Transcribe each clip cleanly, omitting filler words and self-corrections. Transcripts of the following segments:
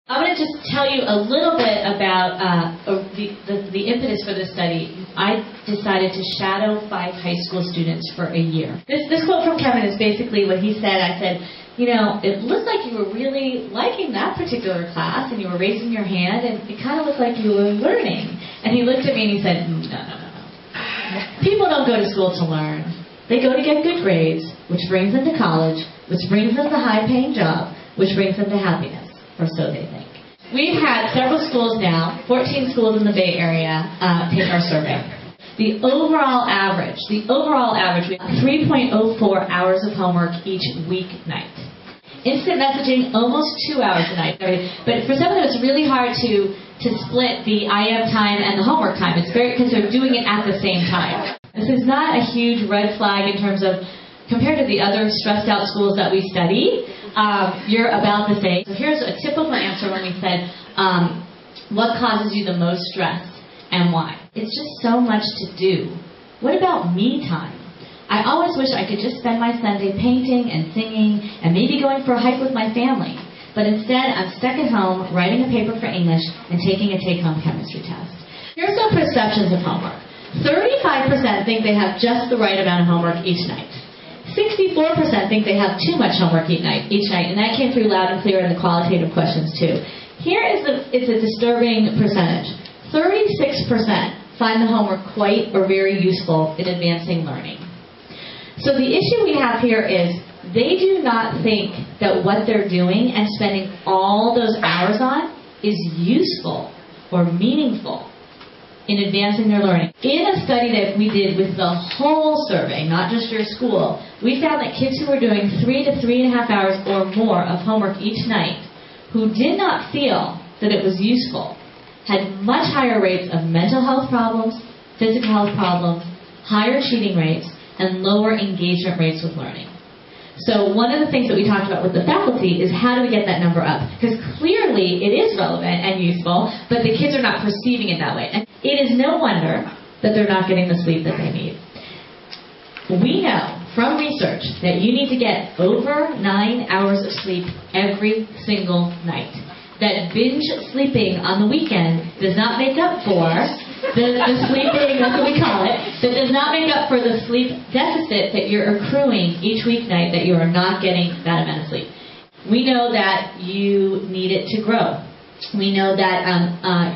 I'm going to just tell you a little bit about the impetus for this study. I decided to shadow 5 high school students for a year. This quote from Kevin is basically what he said. I said, you know, it looked like you were really liking that particular class, and you were raising your hand, and it kind of looked like you were learning. And he looked at me and he said, no. People don't go to school to learn. They go to get good grades, which brings them to college, which brings them to a high-paying job, which brings them to happiness. Or so they think. We've had several schools now, 14 schools in the Bay Area, take our survey. The overall average, we have 3.04 hours of homework each weeknight. Instant messaging, almost 2 hours a night. But for some of them, it's really hard to split the IM time and the homework time. It's very, because they're doing it at the same time. This is not a huge red flag in terms of, compared to the other stressed out schools that we study, you're about the same. So here's a typical answer when we said, what causes you the most stress and why? It's just so much to do. What about me time? I always wish I could just spend my Sunday painting and singing and maybe going for a hike with my family. But instead, I'm stuck at home writing a paper for English and taking a take-home chemistry test. Here's some perceptions of homework. 35% think they have just the right amount of homework each night. 64% think they have too much homework each night, and that came through loud and clear in the qualitative questions too. Here it's a disturbing percentage. 36% find the homework quite or very useful in advancing learning. So the issue we have here is they do not think that what they're doing and spending all those hours on is useful or meaningful in advancing their learning. In a study that we did with the whole survey, not just your school, we found that kids who were doing 3 to 3.5 hours or more of homework each night, who did not feel that it was useful, had much higher rates of mental health problems, physical health problems, higher cheating rates, and lower engagement rates with learning. So one of the things that we talked about with the faculty is how do we get that number up? Because clearly it is relevant and useful, but the kids are not perceiving it that way. And it is no wonder that they're not getting the sleep that they need. We know from research that you need to get over 9 hours of sleep every single night. That binge sleeping on the weekend does not make up for the sleeping, that's what we call it, that does not make up for the sleep deficit that you're accruing each weeknight, that you are not getting that amount of sleep. We know that you need it to grow. We know that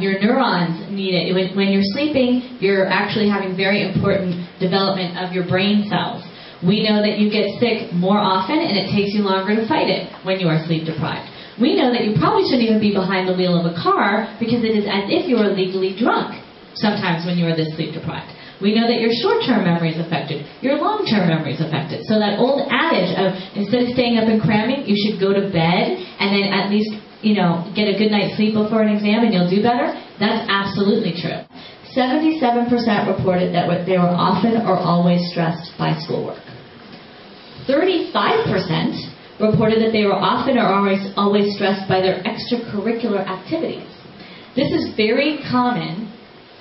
your neurons need it. When you're sleeping, you're actually having very important development of your brain cells. We know that you get sick more often and it takes you longer to fight it when you are sleep deprived. We know that you probably shouldn't even be behind the wheel of a car because it is as if you are legally drunk sometimes when you are this sleep deprived. We know that your short-term memory is affected, your long-term memory is affected. So that old adage of instead of staying up and cramming, you should go to bed and then at least, get a good night's sleep before an exam and you'll do better, that's absolutely true. 77% reported that they were often or always stressed by schoolwork. 35% reported that they were often or always stressed by their extracurricular activities. This is very common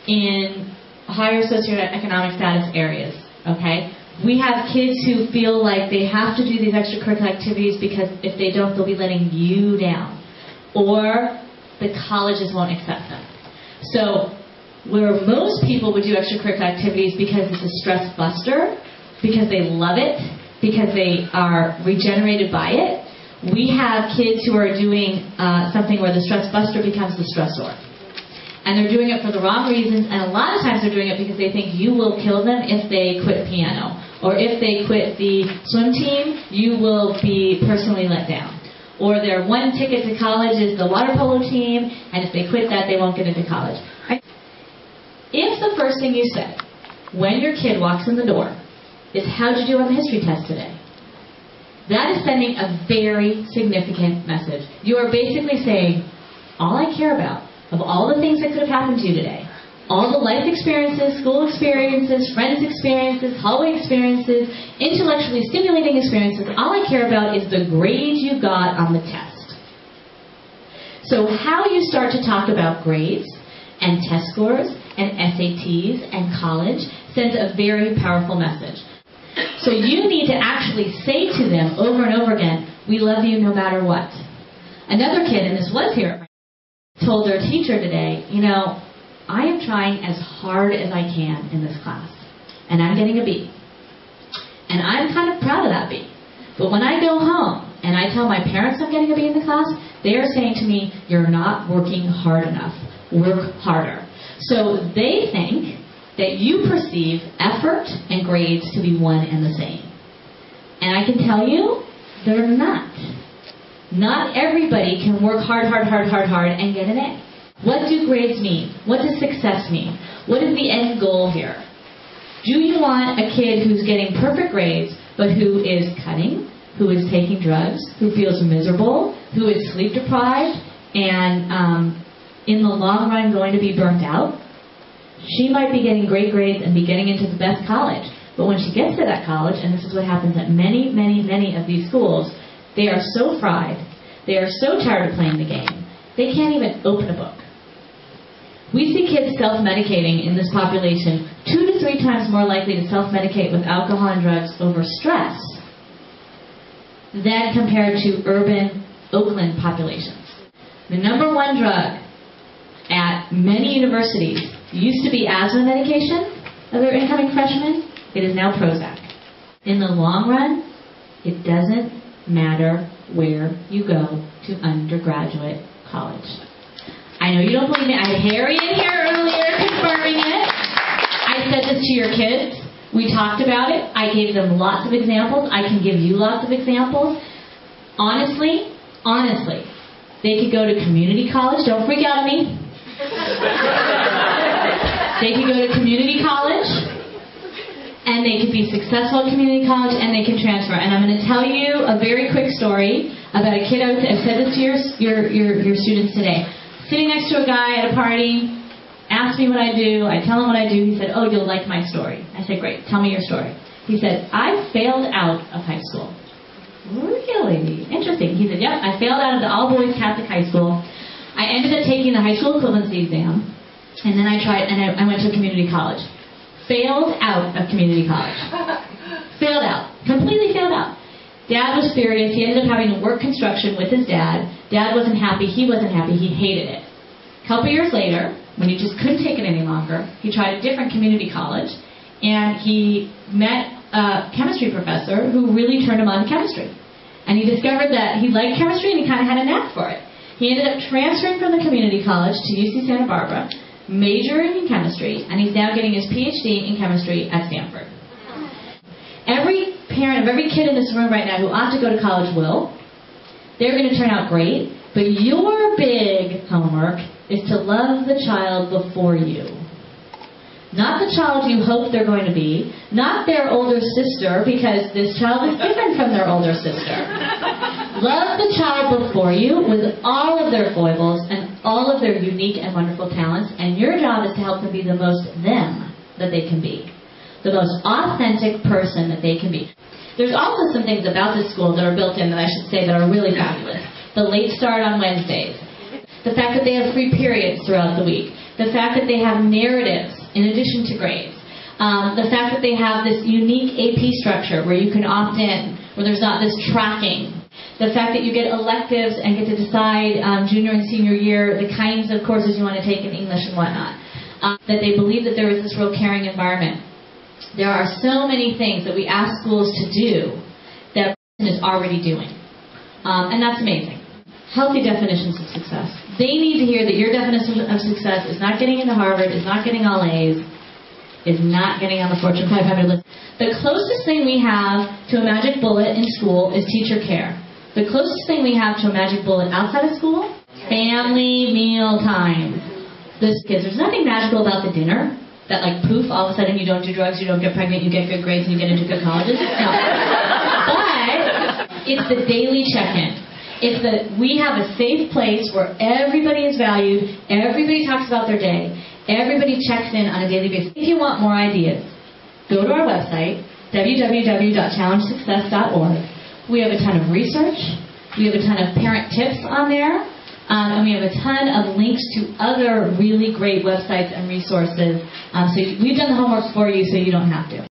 in higher socioeconomic status areas, okay? We have kids who feel like they have to do these extracurricular activities because if they don't, they'll be letting you down. Or the colleges won't accept them. So where most people would do extracurricular activities because it's a stress buster, because they love it, because they are regenerated by it, we have kids who are doing something where the stress buster becomes the stressor. And they're doing it for the wrong reasons, and a lot of times they're doing it because they think you will kill them if they quit piano. Or if they quit the swim team, you will be personally let down. Or their one ticket to college is the water polo team, and if they quit that, they won't get into college. If the first thing you say when your kid walks in the door is, how'd you do on the history test today? That is sending a very significant message. You are basically saying, all I care about, of all the things that could have happened to you today, all the life experiences, school experiences, friends experiences, hallway experiences, intellectually stimulating experiences, all I care about is the grade you got on the test. So how you start to talk about grades and test scores and SATs and college sends a very powerful message. So you need to actually say to them over and over again, we love you no matter what. Another kid, and this was here told their teacher today, I am trying as hard as I can in this class, and I'm getting a B. And I'm kind of proud of that B. But when I go home and I tell my parents I'm getting a B in the class, they are saying to me, you're not working hard enough. Work harder. So they think that you perceive effort and grades to be one and the same. And I can tell you, they're not. Not everybody can work hard, and get an A. What do grades mean? What does success mean? What is the end goal here? Do you want a kid who's getting perfect grades, but who is cutting, who is taking drugs, who feels miserable, who is sleep deprived, and in the long run going to be burnt out? She might be getting great grades and be getting into the best college. But when she gets to that college, and this is what happens at many of these schools, they are so fried, they are so tired of playing the game, they can't even open a book. We see kids self-medicating in this population 2 to 3 times more likely to self-medicate with alcohol and drugs over stress than compared to urban Oakland populations. The number one drug at many universities used to be asthma medication of their incoming freshmen. It is now Prozac. In the long run, it doesn't matter where you go to undergraduate college. I know you don't believe me. I had Harry in here earlier confirming it. I said this to your kids. We talked about it. I gave them lots of examples. I can give you lots of examples. Honestly, they could go to community college. Don't freak out at me. They could go to community college, and they could be successful at community college, and they can transfer. And I'm going to tell you a very quick story about a kid. I've said this to your students today. Sitting next to a guy at a party, asked me what I do. I tell him what I do. He said, "Oh, you'll like my story." I said, "Great. Tell me your story." He said, "I failed out of high school." Really? Interesting. He said, "Yep, I failed out of the all-boys Catholic high school. I ended up taking the high school equivalency exam, and then I went to community college. Failed out of community college. Failed out. Completely failed out. Dad was furious. He ended up having to work construction with his dad. Dad wasn't happy. He wasn't happy. He hated it. A couple years later, when he just couldn't take it any longer, he tried a different community college, and he met a chemistry professor who really turned him on to chemistry. And he discovered that he liked chemistry, and he kind of had a knack for it. He ended up transferring from the community college to UC Santa Barbara, majoring in chemistry, and he's now getting his PhD in chemistry at Stanford. Every parent of every kid in this room right now who ought to go to college will. They're going to turn out great, but your big homework is to love the child before you. Not the child you hope they're going to be, not their older sister, because this child is different from their older sister. Love the child before you with all of their foibles and all of their unique and wonderful talents, and your job is to help them be the most them that they can be, the most authentic person that they can be. There's also some things about this school that are built in that I should say that are really fabulous. The late start on Wednesdays, the fact that they have free periods throughout the week, the fact that they have narratives in addition to grades, the fact that they have this unique AP structure where you can opt in, where there's not this tracking, the fact that you get electives and get to decide junior and senior year the kinds of courses you want to take in English and whatnot, that they believe that there is this real caring environment. There are so many things that we ask schools to do that is already doing, and that's amazing. Healthy definitions of success. They need to hear that your definition of success is not getting into Harvard, is not getting all A's, is not getting on the Fortune 500 list. The closest thing we have to a magic bullet in school is teacher care. The closest thing we have to a magic bullet outside of school, family meal time. There's nothing magical about the dinner that like poof, all of a sudden you don't do drugs, you don't get pregnant, you get good grades, and you get into good colleges. No. But it's the daily check-in. It's that we have a safe place where everybody is valued, everybody talks about their day, everybody checks in on a daily basis. If you want more ideas, go to our website, www.challengesuccess.org. We have a ton of research, we have a ton of parent tips on there, and we have a ton of links to other really great websites and resources. So we've done the homework for you so you don't have to.